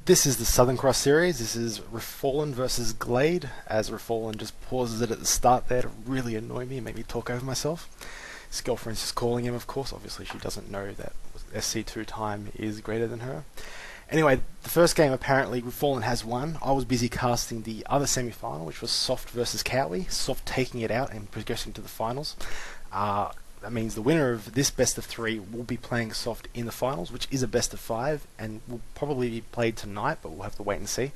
This is the Southern Cross series. This is Refallen versus GladE, as Refallen just pauses it at the start there to really annoy me and make me talk over myself. His girlfriend's just calling him, of course. Obviously, she doesn't know that SC2 time is greater than her. Anyway, the first game, apparently, Refallen has won. I was busy casting the other semi-final, which was Soft versus Cowie. Soft taking it out and progressing to the finals. That means the winner of this best of three will be playing Soft in the finals, which is a best of five, and will probably be played tonight, but we'll have to wait and see.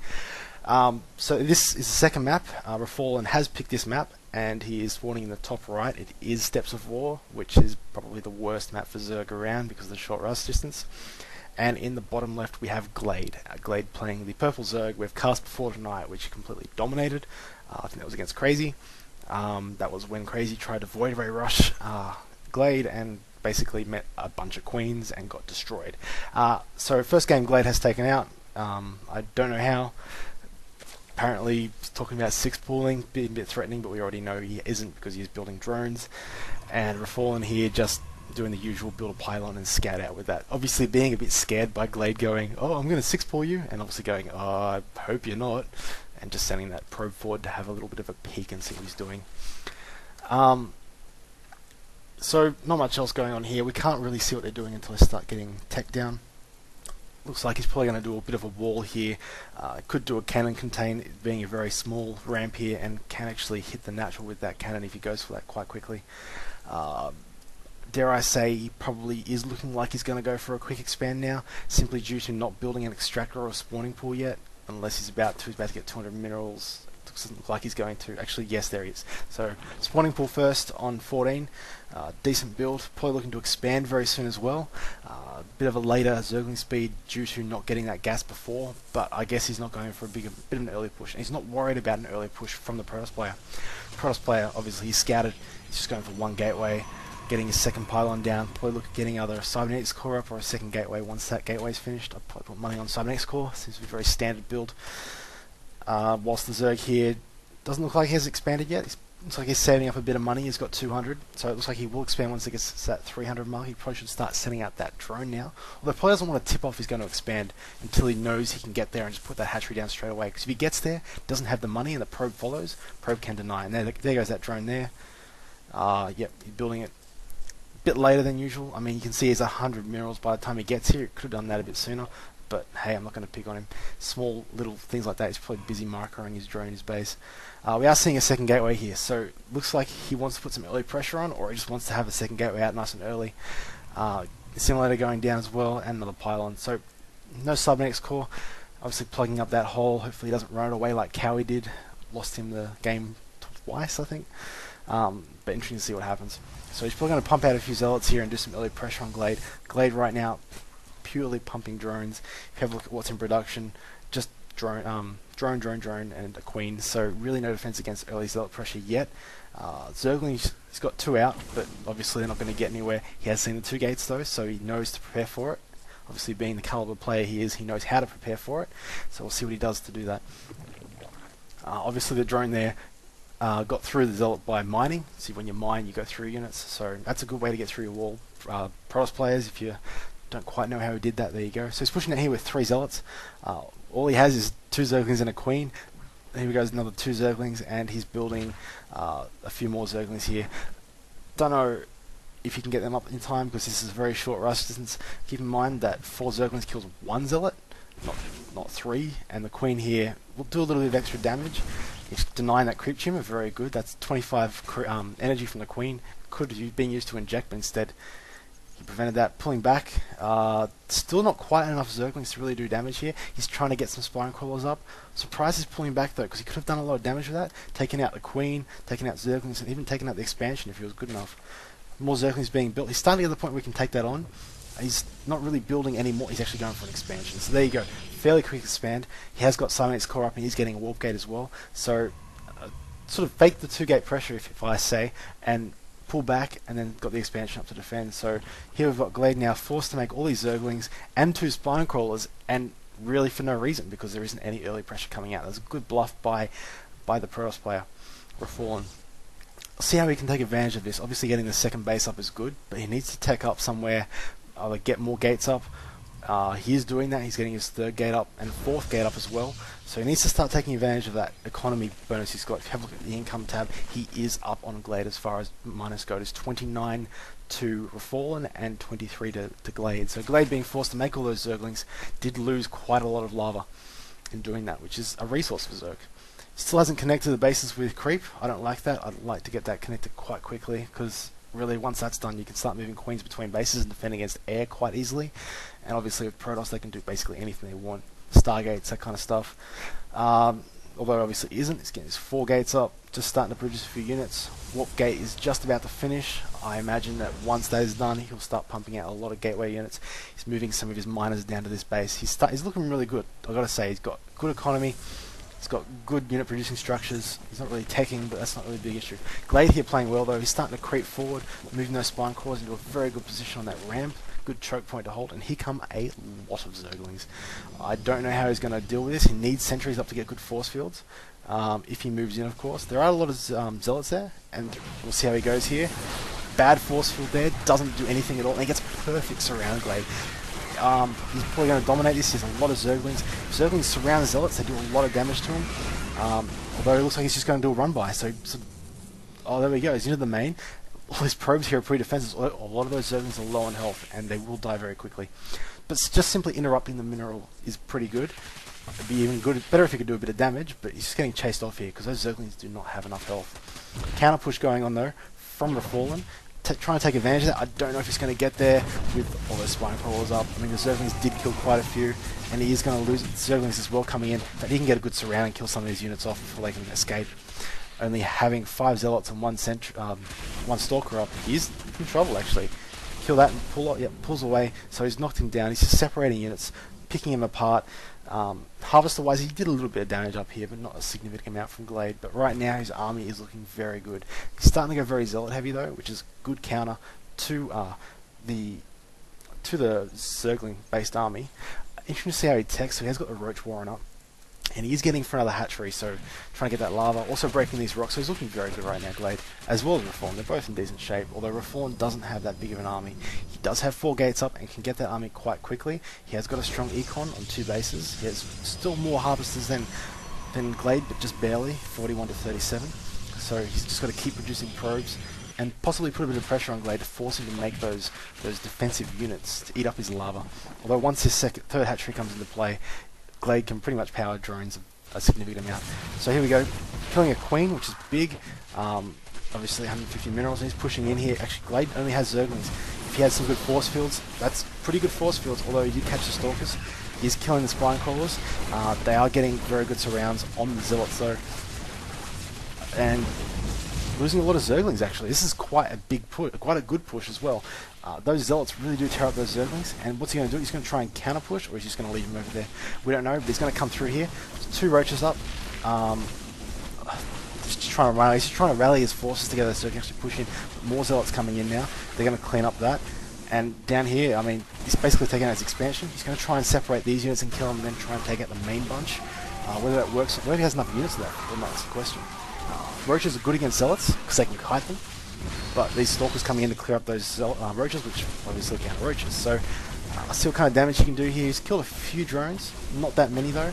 So this is the second map. Refallen has picked this map, and he is spawning in the top right. It is Steps of War, which is probably the worst map for Zerg around because of the short rust distance. And in the bottom left we have GladE. GladE playing the purple Zerg we've cast before tonight, which he completely dominated. I think that was against Crazy. That was when Crazy tried to Void Ray Rush GladE and basically met a bunch of queens and got destroyed. So first game GladE has taken out. I don't know how. Apparently he's talking about six pooling, being a bit threatening, but we already know he isn't because he's building drones. And Refallen here just doing the usual, build a pylon and scat out with that. Obviously being a bit scared by GladE going, oh, I'm going to six pool you, and obviously going, oh, I hope you're not, and just sending that probe forward to have a little bit of a peek and see what he's doing. So not much else going on here. We can't really see what they're doing until they start getting tech down. Looks like he's probably going to do a bit of a wall here. Could do a cannon contain, it being a very small ramp here, and can actually hit the natural with that cannon if he goes for that quite quickly. Dare I say, he probably is looking like he's going to go for a quick expand now, simply due to not building an extractor or a spawning pool yet, unless he's about to get 200 minerals. Doesn't look like he's going to. Actually, yes, there he is. So, spawning pool first on 14. Decent build. Probably looking to expand very soon as well. Bit of a later Zergling speed due to not getting that gas before, but I guess he's not going for a bit of an early push. And he's not worried about an early push from the Protoss player. Protoss player, obviously, he's scouted. He's just going for one gateway, getting his second pylon down. Probably look at getting either a Cybernetics core up or a second gateway once that gateway's finished. I'd probably put money on Cybernetics core. Seems to be a very standard build. Whilst the Zerg here doesn't look like he has expanded yet. Looks like he's saving up a bit of money. He's got 200, so it looks like he will expand once he gets to that 300 mark. He probably should start sending out that drone now. Although probably doesn't want to tip off he's going to expand until he knows he can get there and just put that hatchery down straight away. Because if he gets there, doesn't have the money, and the probe follows, probe can deny. And there goes that drone there. Yep, he's building it a bit later than usual. I mean, you can see he's 100 minerals by the time he gets here. He could have done that a bit sooner. But hey, I'm not going to pick on him. Small little things like that. He's probably busy markering his drone, his base. We are seeing a second gateway here, so looks like he wants to put some early pressure on, or he just wants to have a second gateway out nice and early. Simulator going down as well, and another pylon. So no Cybernetics core. Obviously plugging up that hole. Hopefully he doesn't run it away like Cowie did. Lost him the game twice, I think. But interesting to see what happens. So he's probably going to pump out a few zealots here and do some early pressure on GladE. GladE right now purely pumping drones. If you have a look at what's in production, just drone, and a queen. So really no defense against early zealot pressure yet. Zergling, he's got two out, but obviously they're not going to get anywhere. He has seen the two gates though, so he knows to prepare for it. Obviously being the caliber player he is, he knows how to prepare for it. So we'll see what he does to do that. Obviously the drone there got through the zealot by mining. See, when you mine, you go through units. So that's a good way to get through your wall. Protoss players, if you don't quite know how he did that, there you go. So he's pushing it here with 3 zealots. All he has is 2 zerglings and a queen. Here goes another 2 zerglings, and he's building a few more zerglings here. Don't know if he can get them up in time because this is a very short rush distance. Keep in mind that 4 zerglings kills 1 zealot, not 3, and the queen here will do a little bit of extra damage. He's denying that creep tumor, very good. That's 25 energy from the queen. Could have been used to inject, but instead he prevented that. Pulling back. Still not quite enough Zerglings to really do damage here. He's trying to get some Spine Crawlers up. Surprised he's pulling back though, because he could have done a lot of damage with that. Taking out the Queen, taking out Zerglings, and even taking out the expansion if he was good enough. More Zerglings being built. He's starting to get to the point where we can take that on. He's not really building any more. He's actually going for an expansion. So there you go. Fairly quick expand. He has got Cybernetics core up and he's getting a Warp Gate as well. So sort of fake the 2 gate pressure, if I say, and pull back, and then got the expansion up to defend. So here we've got GladE now forced to make all these Zerglings and 2 Spine Crawlers, and really for no reason, because there isn't any early pressure coming out. There's a good bluff by the Protoss player, Refallen. See how he can take advantage of this. Obviously getting the second base up is good, but he needs to tech up somewhere, either get more gates up, He is doing that. He's getting his 3rd gate up and 4th gate up as well. So he needs to start taking advantage of that economy bonus he's got. If you have a look at the income tab, he is up on GladE as far as minus go. It's 29 to Refallen and 23 to GladE. So GladE being forced to make all those Zerglings did lose quite a lot of lava in doing that, which is a resource for Zerg. Still hasn't connected the bases with creep. I don't like that. I'd like to get that connected quite quickly, because really once that's done you can start moving queens between bases and defend against air quite easily. And obviously with Protoss they can do basically anything they want. Stargates, that kind of stuff. Although obviously he isn't. He's getting his 4 gates up, just starting to produce a few units. Warp gate is just about to finish. I imagine that once that is done he'll start pumping out a lot of gateway units. He's moving some of his miners down to this base. He's looking really good. I've got to say, he's got good economy. He's got good unit producing structures. He's not really teching, but that's not really a big issue. GladE here playing well though. He's starting to creep forward, moving those spine cores into a very good position on that ramp. Good choke point to hold, and here come a lot of Zerglings. I don't know how he's going to deal with this. He needs sentries up to get good force fields. If he moves in, of course. There are a lot of zealots there, and we'll see how he goes here. Bad force field there, doesn't do anything at all, and he gets perfect surround GladE. He's probably going to dominate this. He has a lot of Zerglings. If Zerglings surround the zealots, they do a lot of damage to him. Although it looks like he's just going to do a run by. Oh, there we go. He's into the main. All his probes here are pretty defensive. A lot of those Zerglings are low on health, and they will die very quickly. But just simply interrupting the mineral is pretty good. It'd be even better if he could do a bit of damage, but he's just getting chased off here because those Zerglings do not have enough health. Counter push going on though from Refallen. Trying to take advantage of that. I don't know if he's going to get there with all those spine crawlers up. I mean, the Zerglings did kill quite a few, and he is going to lose Zerglings as well coming in, but he can get a good surround and kill some of these units off before they can escape. Only having 5 zealots and 1 stalker up, he's in trouble actually. Kill that and pull up. Yep, pulls away. So he's knocked him down. He's just separating units, picking him apart. Harvester-wise, he did a little bit of damage up here, but not a significant amount from GladE. But right now, his army is looking very good. He's starting to go very zealot-heavy though, which is good counter to the Zergling-based army. Interesting to see how he techs. So he has got the Roach Warren up, and he is getting in front of the hatchery. So trying to get that lava, also breaking these rocks. So he's looking very good right now, GladE, as well as Refallen. They're both in decent shape. Although Refallen doesn't have that big of an army. He does have 4 gates up and can get that army quite quickly. He has got a strong econ on 2 bases. He has still more harvesters than GladE, but just barely, 41 to 37. So he's just got to keep producing probes and possibly put a bit of pressure on GladE to force him to make those defensive units to eat up his lava. Although once his 3rd hatchery comes into play, GladE can pretty much power drones a significant amount. So here we go, killing a queen, which is big. Obviously 150 minerals, and he's pushing in here. Actually, GladE only has Zerglings. If he has some good force fields, that's pretty good force fields, although he did catch the stalkers. He's killing the spine crawlers. They are getting very good surrounds on the zealots though. And losing a lot of Zerglings actually. This is quite a big push, quite a good push as well. Those zealots really do tear up those Zerglings, and what's he going to do? He's going to try and counter push, or he's just going to leave him over there. We don't know, but he's going to come through here. There's 2 roaches up. Just trying to rally. He's just trying to rally his forces together so he can actually push in. But more zealots coming in now. They're going to clean up that. And down here, I mean, he's basically taking out his expansion. He's going to try and separate these units and kill them, and then try and take out the main bunch. Whether that works, whether he has enough units there, well, that's the question. Roaches are good against zealots because they can kite them. But these stalkers coming in to clear up those roaches, which obviously count roaches. So I see what kind of damage he can do here. He's killed a few drones, not that many though.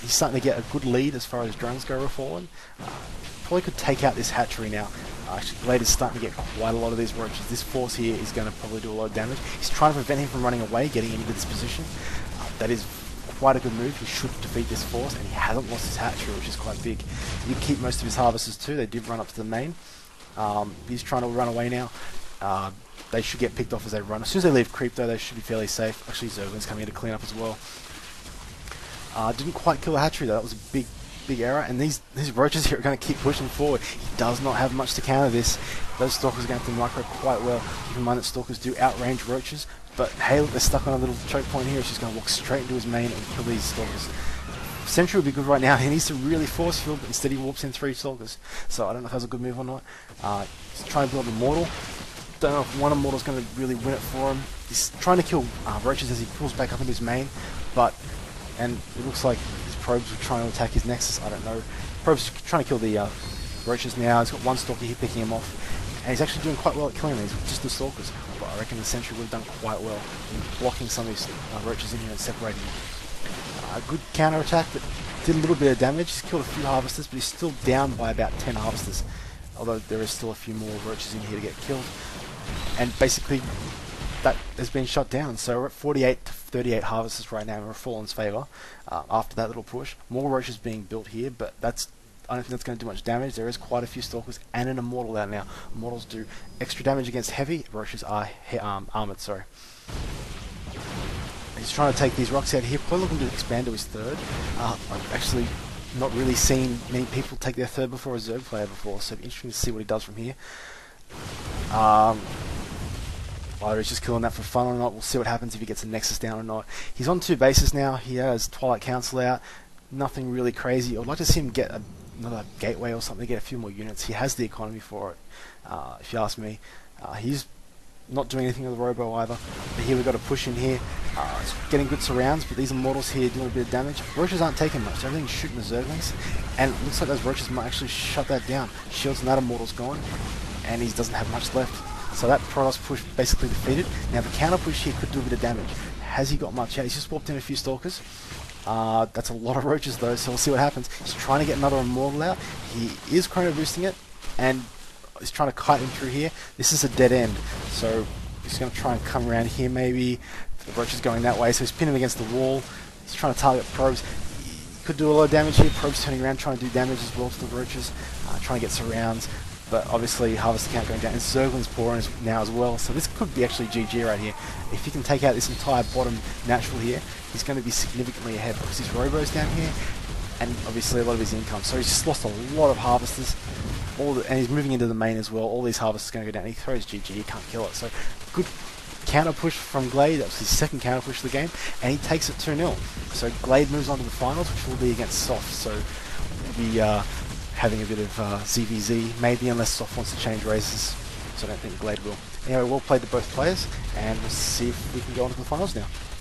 He's starting to get a good lead as far as drones go. Refallen. Probably could take out this hatchery now. Actually, GladE is starting to get quite a lot of these roaches. This force here is going to probably do a lot of damage. He's trying to prevent him from running away, getting into this position. That is quite a good move. He should defeat this force, and he hasn't lost his hatchery, which is quite big. He did keep most of his harvesters too. They did run up to the main. He's trying to run away now. They should get picked off as they run. As soon as they leave creep though, they should be fairly safe. Actually, Zergling's coming in to clean up as well. Didn't quite kill the hatchery though. That was a big error. And these roaches here are going to keep pushing forward. He does not have much to counter this. Those stalkers are going to have to micro quite well. Keep in mind that stalkers do outrange roaches. But hey, look, they're stuck on a little choke point here. He's just going to walk straight into his main and kill these stalkers. Sentry would be good right now. He needs to really force field, but instead he warps in 3 stalkers. So I don't know if that's a good move or not. He's trying to build a mortal. Don't know if one immortal is going to really win it for him. He's trying to kill roaches as he pulls back up into his main, and it looks like his probes are trying to attack his nexus. I don't know. Probes trying to kill the roaches now. He's got 1 stalker here picking him off, and he's actually doing quite well at killing these with just the stalkers. But I reckon the sentry would have done quite well in blocking some of these roaches in here and separating them. A good counter attack that did a little bit of damage. He's killed a few harvesters, but he's still down by about 10 harvesters. Although there is still a few more roaches in here to get killed. And basically, that has been shut down. So we're at 48 to 38 harvesters right now in Refallen's favour. After that little push, more roaches being built here, but I don't think that's going to do much damage. There is quite a few stalkers and an immortal out now. Immortals do extra damage against heavy. Roaches are armoured. Sorry. He's trying to take these rocks out here. Probably looking to expand to his third. I've actually not really seen many people take their third before a Zerg player before, so it'll be interesting to see what he does from here. Whether he's just killing that for fun or not, we'll see what happens if he gets a Nexus down or not. He's on 2 bases now. He has Twilight Council out. Nothing really crazy. I'd like to see him get another gateway or something, get a few more units. He has the economy for it, if you ask me. He's not doing anything with the Robo either. But here we've got a push in here. It's getting good surrounds, but these Immortals here doing a bit of damage. Roaches aren't taking much. Everything's shooting the Zerglings, and it looks like those Roaches might actually shut that down. Shields and that Immortal's gone, and he doesn't have much left. So that Protoss push basically defeated. Now the counter push here could do a bit of damage. Has he got much? Yeah, he's just swapped in a few Stalkers. That's a lot of Roaches though, so we'll see what happens. He's trying to get another Immortal out. He is chrono boosting it, and he's trying to kite him through here. This is a dead end, so he's going to try and come around here maybe. The Roach is going that way, so he's pinning him against the wall. He's trying to target Probes. He could do a lot of damage here. Probes turning around, trying to do damage as well to the Roaches, trying to get surrounds. But obviously Harvester count going down, and Zergling's pouring now as well, so this could be actually GG right here. If he can take out this entire bottom natural here, he's going to be significantly ahead because his Robo's down here, and obviously a lot of his income. So he's just lost a lot of Harvesters, and he's moving into the main as well. All these Harvesters are going to go down. He throws GG, he can't kill it. So good counter push from GladE. That was his second counter push of the game, and he takes it 2-0. So GladE moves on to the finals, which will be against Soft. So we'll be having a bit of ZVZ, maybe, unless Soft wants to change races. So I don't think GladE will. Anyway, well played to both players, and we'll see if we can go on to the finals now.